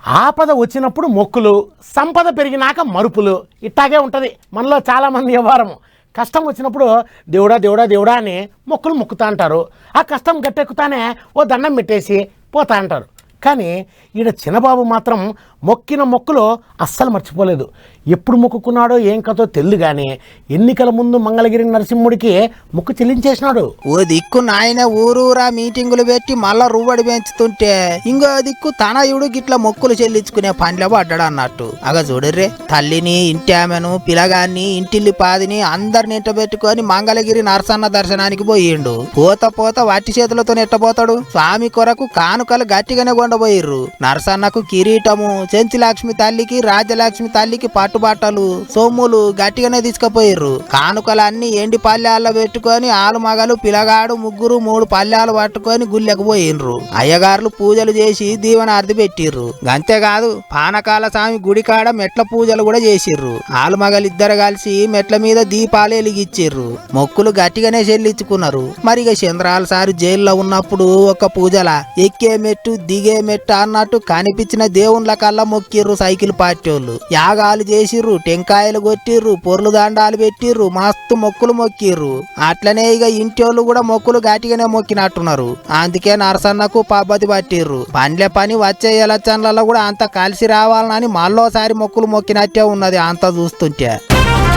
ఆపద వచ్చినప్పుడు మొక్కులు, సంపద పెరిగినాక మరుపులు. ఇట్టాగే ఉంటుంది మనలో చాలామంది వ్యవహారము. కష్టం వచ్చినప్పుడు దేవుడా దేవుడా దేవుడా అని మొక్కులు మొక్కుతా అంటారు. ఆ కష్టం గట్టెక్కుతానే ఓ దండం పెట్టేసి పోతా అంటారు. కానీ ఈడ చిన్నబాబు మాత్రం మొక్కిన మొక్కులు అస్సలు మర్చిపోలేదు. ఎప్పుడు మొక్కుకున్నాడో ఏం కథో తెలియదు, కానీ ఎన్నికల ముందు మంగళగిరి నరసింహుడికి మొక్కు చెల్లించేసినాడు. ఓ దిక్కు నాయన ఊరూరా మీటింగులు పెట్టి మళ్ళా రువ్వడి పెంచుతుంటే ఇంకో దిక్కు తనయుడు గిట్ల మొక్కులు చెల్లించుకునే పనిలో పడ్డాడు అన్నట్టు. అగ చూడర్రే, తల్లిని, ఇంటి ఆమెను, పిలగాన్ని, ఇంటిల్లి పాదిని అందరిని ఇంట పెట్టుకొని మంగళగిరి నరసన్న దర్శనానికి పోయిండు. పోత పోత వట్టి చేతులతో నెట్టబోతాడు. స్వామి కొరకు కానుకలు గట్టిగానే కొండపోయిర్రు. నరసన్నకు కిరీటము, చెంచిలక్ష్మి తల్లికి, రాజ్యలక్ష్మి తల్లికి పట్టుబట్టలు, సొమ్ములు గట్టిగానే తీసుకుపోయిర్రు. కానుకలన్నీ ఎండి పల్లెల్లో పెట్టుకొని ఆలు మగలు పిలగాడు ముగ్గురు 3 పల్లెలు పట్టుకొని గుళ్ళకు పోయిన్రు. అయ్యగారులు పూజలు చేసి దీవెన అర్ధి పెట్టిర్రు. అంతేకాదు పానకాల స్వామి గుడికాడ మెట్ల పూజలు కూడా చేసిర్రు. ఆలు మగలిద్దరు కలిసి మెట్ల మీద దీపాలు వెలిగిచ్చిర్రు. మొక్కులు గట్టిగానే చెల్లించుకున్నారు. మరిగా చంద్రాల సారు జైల్లో ఉన్నప్పుడు ఒక పూజల ఎక్కే మెట్టు దిగే మెట్టు అన్నట్టు కనిపించిన దేవుళ్ళ కల్లా మొక్కిర్రు సైకిల్ పార్టీలు. యాగాలు చేసిర్రు, టెంకాయలు కొట్టిర్రు, పొర్లు దండాలు పెట్టిర్రు, మస్తు మొక్కులు మొక్కిర్రు. అట్లనే ఇక ఇంటోళ్ళు కూడా మొక్కులు గట్టిగానే మొక్కినట్టున్నారు. అందుకే నరసన్నకు పబ్బతి పట్టిర్రు. పండ్ల పని వచ్చే ఎలక్షన్లలో కూడా అంత కలిసి రావాలని మళ్ళోసారి మొక్కులు మొక్కినట్టే ఉన్నది అంత చూస్తుంటే.